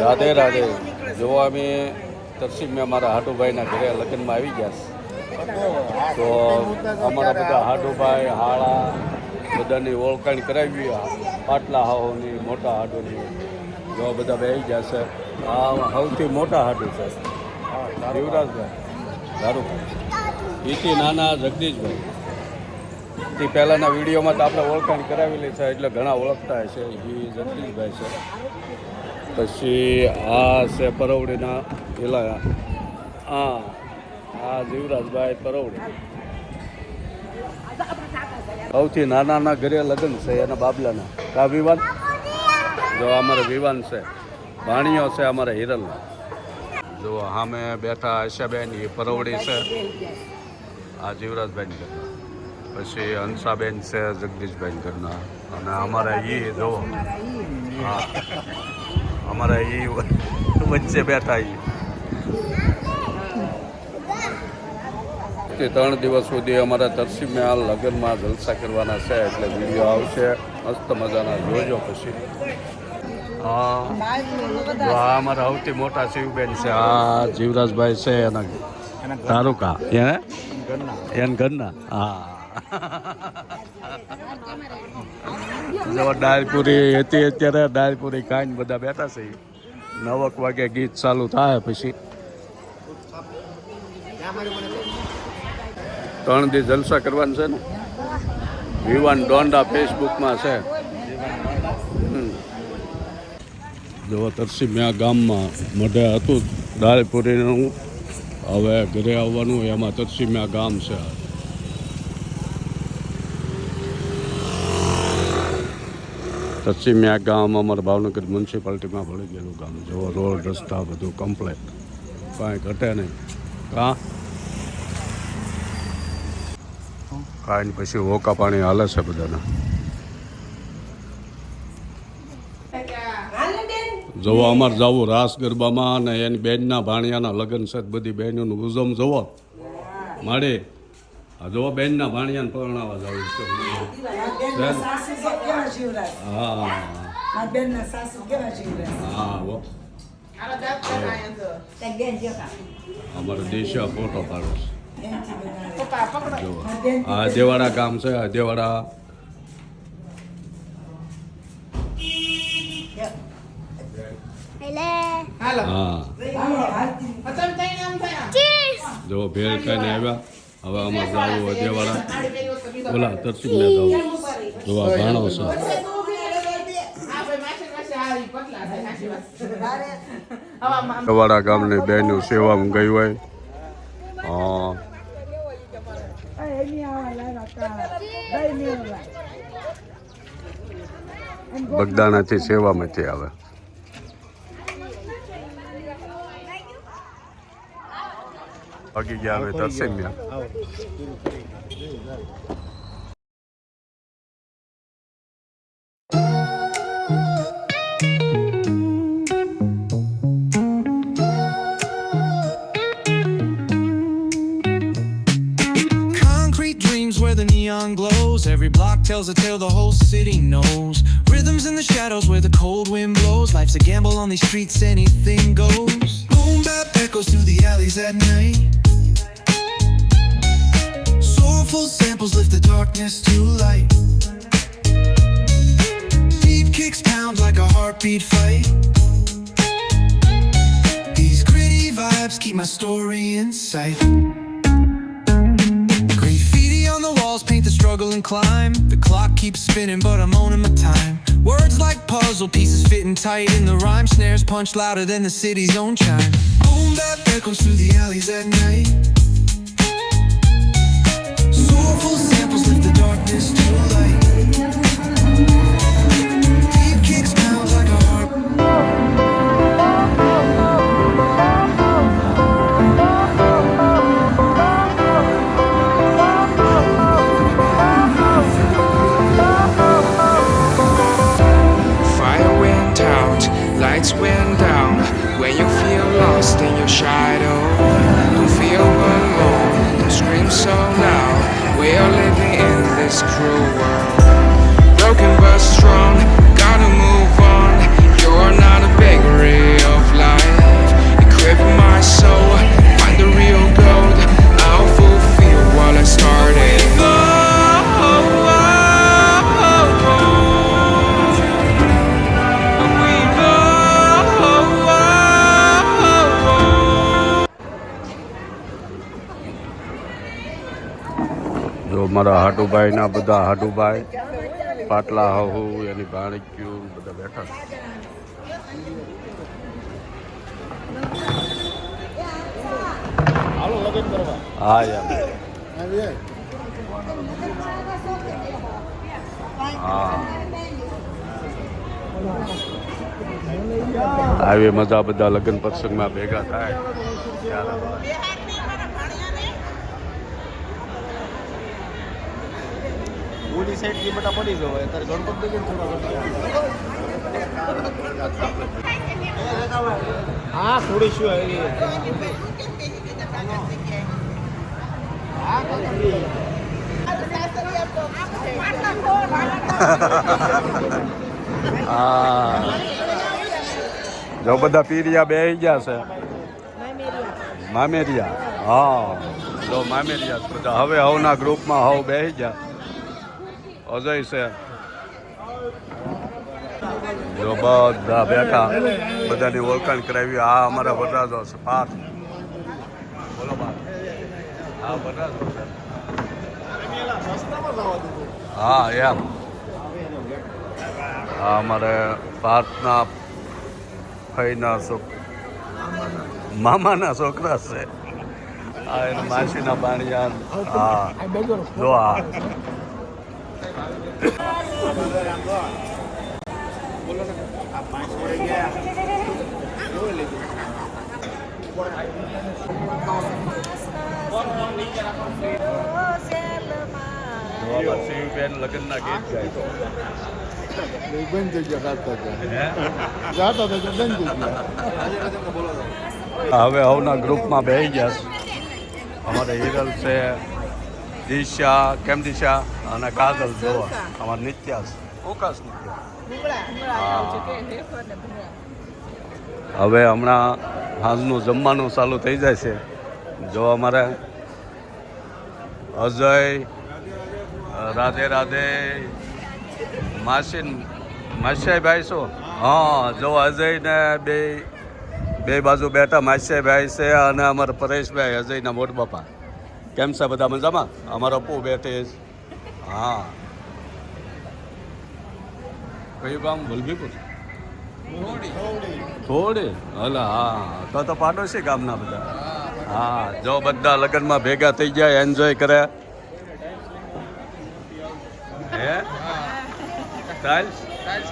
રાધે રાધે. જો અમે તરસીમ અમારા હાટુભાઈના ઘરે લગ્નમાં આવી ગયા છે, તો અમારા બધા હાટુભાઈ હાળા બધાની ઓળખાણ કરાવી, પાટલા હાહોની મોટા હાટુની જો બધા બેસી ગયા છે. આ સૌથી મોટા હાટુ છે યુવરાજભાઈ ધારુભાઈ, એથી નાના જગદીશભાઈ. તે પહેલાંના વિડીયોમાં તો આપણે ઓળખાણ કરાવેલી છે એટલે ઘણા ઓળખતા હશે. એ જગદીશભાઈ છે. પછી આ છે પરવડીના પેલા, આ જીવરાજભાઈ પરવડી. સૌથી નાના ઘરે લગ્ન છે એના બાબલાના. કા વિવાન જો અમારે વિવાન છે, ભાણીઓ છે અમારે હિરલના. જો સામે બેઠા આશાબેન એ પરવડી છે, આ જીવરાજભાઈ ઘરના. પછી હંસાબેન છે જગદીશભાઈ ઘરના. અને અમારા એ જો હા અમારા એ વચ્ચે બેઠા એ 3 દિવસ સુધી અમારા તરસીમમાં લગ્નમાં જલસા કરવાના છે, એટલે વિડીયો આવશે મસ્ત મજાના જોજો. પછી હા અમારા સૌથી મોટા શિવબેન છે, આ જીવરાજભાઈ છે એના તારુકા એન ઘરના. હા જો ડાળપુરી હતી, અત્યારે ડાળપુરી ખાઈને બધા બેઠા છે. 9 વાગે ગીત ચાલુ થાય. પછી 3 દી જલસા કરવાનું છે ને. વિવાન ડોંડા ફેસબુકમાં છે. જો તરસીમિયા ગામમાં મઢે હતું ડાળપુરીનું, હવે ઘરે આવવાનું એમાં તરસીમિયા ગામ છે. તરસીમિયા ગામ અમારા ભાવનગર મ્યુનિસિપાલિટીમાં ભળી ગયેલું ગામ. જો રોડ રસ્તા બધું કમ્પ્લેટ, કાંઈ ઘટે નહીં. કાંઈ પછી હોકા પાણી હાલે છે બધાના. જોવો અમારે જવું રાસ ગરબામાં, અને એની બેનના ભાણિયાના લગ્ન છે. બધી બહેનોનું ઉજમ જોવો મારે. આ જોવો બેનના ભાણિયાને પરણાવવા જવું છે. હા અમારે દેશિયા ફોટો પાડો છે. આ દેવાડા ગામ છે, આ દેવાડા. જો ભેળ ખાઈને આવ્યા. હવે અમારે જવું દેવાડા, ઓલા તરસીમને જવું. જો આ ભાણો છે. દેવાડા ગામની બહેનો સેવામાં ગઈ હોય. હા બગદાણાથી સેવામાંથી આવે. ભાગી ગયા હવે તરસીમિયા. Where the neon glows, every block tells a tale the whole city knows. Rhythms in the shadows where the cold wind blows. Life's a gamble on these streets, anything goes. Boom bap echoes through the alleys at night. Soulful samples lift the darkness to light. Deep kicks pound like a heartbeat fight. These gritty vibes keep my story in sight. Paint the struggle and climb. The clock keeps spinning, but I'm owning my time. Words like puzzle pieces fitting tight in the rhyme. Snares punch louder than the city's own chime. Boom bap echoes through the alleys at night. Soulful samples lift the darkness to light. Deep kicks pound like a heart. Lights went down when you feel lost in your shadow. Don't feel alone, don't scream so loud. We are living in this cruel world. Broken but strong, gotta move on. You're not a bakery. અમારા હાટુભાઈના બધા હાટુભાઈ પાટલા હહુ એની ભાણક્યું બધા બેઠા છે. હા યાર હા આવી મજા બધા લગ્ન પ્રસંગમાં ભેગા થાય ત્યારે ઓલી સાઈડ થી બટા પડી ગયો અત્યારે ગણપત દેવી હા થોડી શું આવી હા જો બધા પીરિયા બેહી ગયા છે મામેરિયા હા જો મામેરિયા છે બધા હવે હવના ગ્રુપમાં હવ બેહી ગયા અજય છે જો બધા બેઠા બધાની ઓળખાણ કરાવી આ અમારા વરરાજો છે પાઠ બોલો બાર હા વરરાજો છે હા એમ હા અમારે પાર્થના ફઈના મામાના છોકરા છે હા એના માસીના બાણિયા હા જો હા શિવબેન લગ્નના ગીત ગાય બંધ જગ્યા ગાતા હતા બંધ જગ્યા હવે હવના ગ્રુપમાં બેસી ગયા છે. અમારે હિરલ છે દિશા કેમ દિશા અને કાજલ જોવા અમારે નિત્યા છે ઓકાશ નિત્યા હવે હમણાં સાંજનું જમવાનું ચાલુ થઈ જાય છે. જો અમારે અજય રાધે રાધે માસિયાભાઈ છો હા જો અજય ને બે બાજુ બેઠા માસિયાભાઈ છે અને અમારા પરેશભાઈ અજયના મોટ બાપા કેમ છે બધા મજામાં અમારો અપુ બેઠે હા કયું ગામ વલભીપુર થોડી હલા હા તો પાડોશી ગામના બધા હા જો બધા લગ્નમાં ભેગા થઈ જાય એન્જોય કરે હે ટાઇલ્સ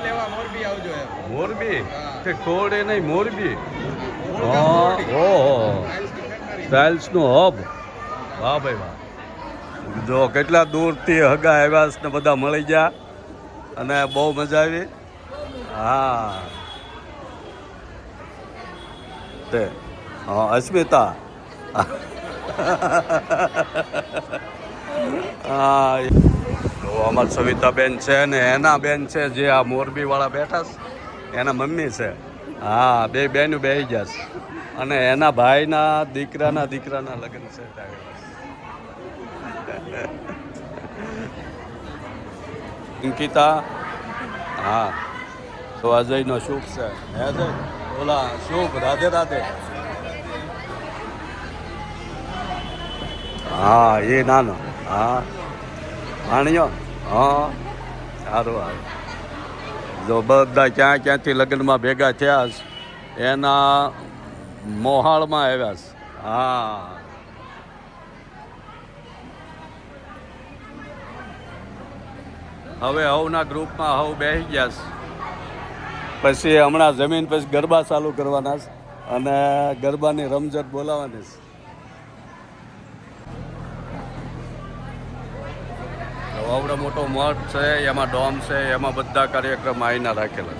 લેવા મોરબી આવજો મોરબી કે કોડે નહીં મોરબી ઓહો ટાઇલ્સનું હબ વાહ ભાઈ વાહ જો કેટલા દૂરથી હગા આવ્યા ને બધા મળી ગયા અને બહુ મજા આવી હા તે હા અસ્મિતા હા તો અમારી સવિતાબેન છે ને એના બેન છે જે આ મોરબીવાળા બેઠા છે એના મમ્મી છે હા બે બેનું બેસી ગયા છે અને એના ભાઈના દીકરાના લગ્ન છે અંકિતા હા તો અજયનો શુભ છે હે અજય ઓલા શુભ રાધે રાધે હા એ નાનો હા આણ્યો હા સારું સારું જો બધા ક્યાંથી લગ્નમાં ભેગા થયા છે એના મોહાળમાં આવ્યા છે હા હવે હવના ગ્રુપમાં હવ બેસી ગયા છે પછી હમણાં જમીન પછી ગરબા ચાલુ કરવાના છે અને ગરબાની રમઝટ બોલાવવાની છે આવડો મોટો મઠ છે એમાં ડોમ છે એમાં બધા કાર્યક્રમ આવીને રાખેલા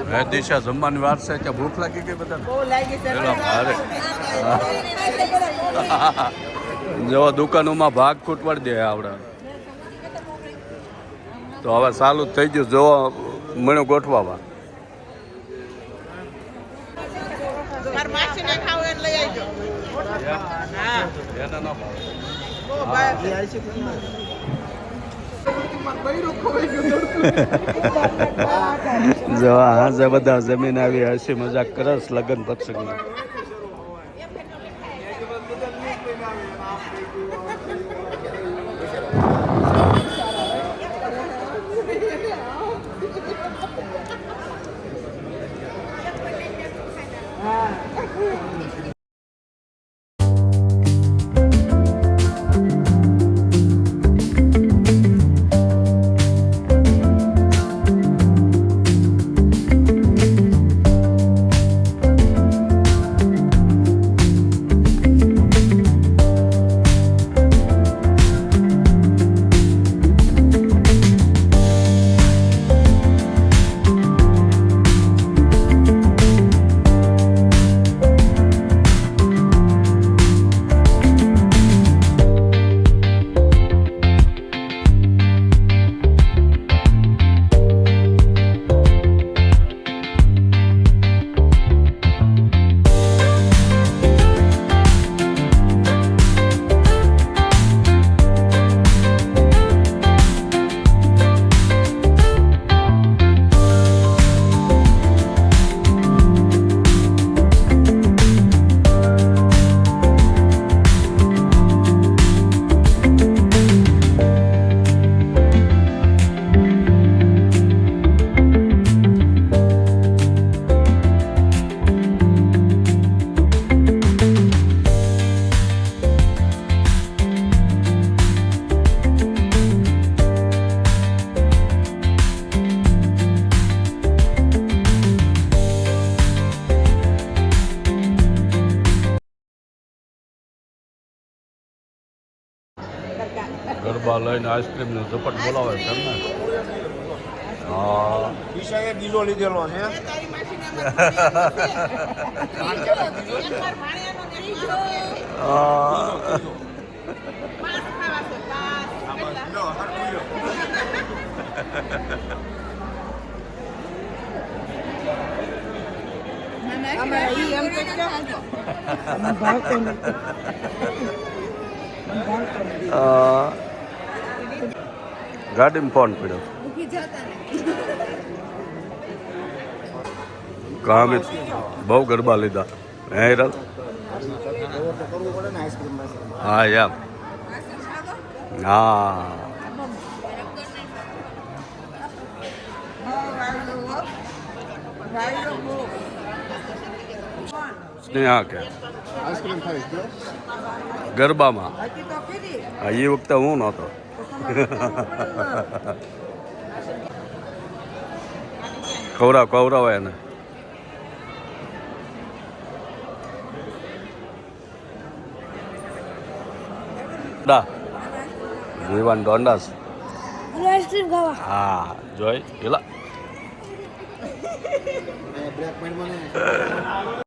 છે દિશા જમવાની વાર છે કે ભૂખ લાગી ગઈ બધા જો દુકાનોમાં ભાગ ખૂટવાડી દે આવડે તો હવે ચાલુ જ થઈ ગયું જો મને ગોઠવાવા જો હા બધા જમીન આવી હસી મજાક કરસ લગ્ન પ્રસંગમાં લઈને આઈસ્ક્રીમની ઝપટ બોલાવે છે એમને હા વિષય બીજો લીધેલો છે ગાડીમાં ફોન પડ્યો કામે બહુ ગરબા લીધા હે હિરલ કરવું પડે ને આઈસ્ક્રીમ હા યાર હા સ્નેહા કે આઈસ્ક્રીમ ખાઈશ ગરબામાં હા એ વખતે હું નહોતો કવરાવ એને જીવન ડોંડાસ આઈસ્ક્રીમ ખાવા હા જોઈ પેલા બ્લેક પેન્ટ મને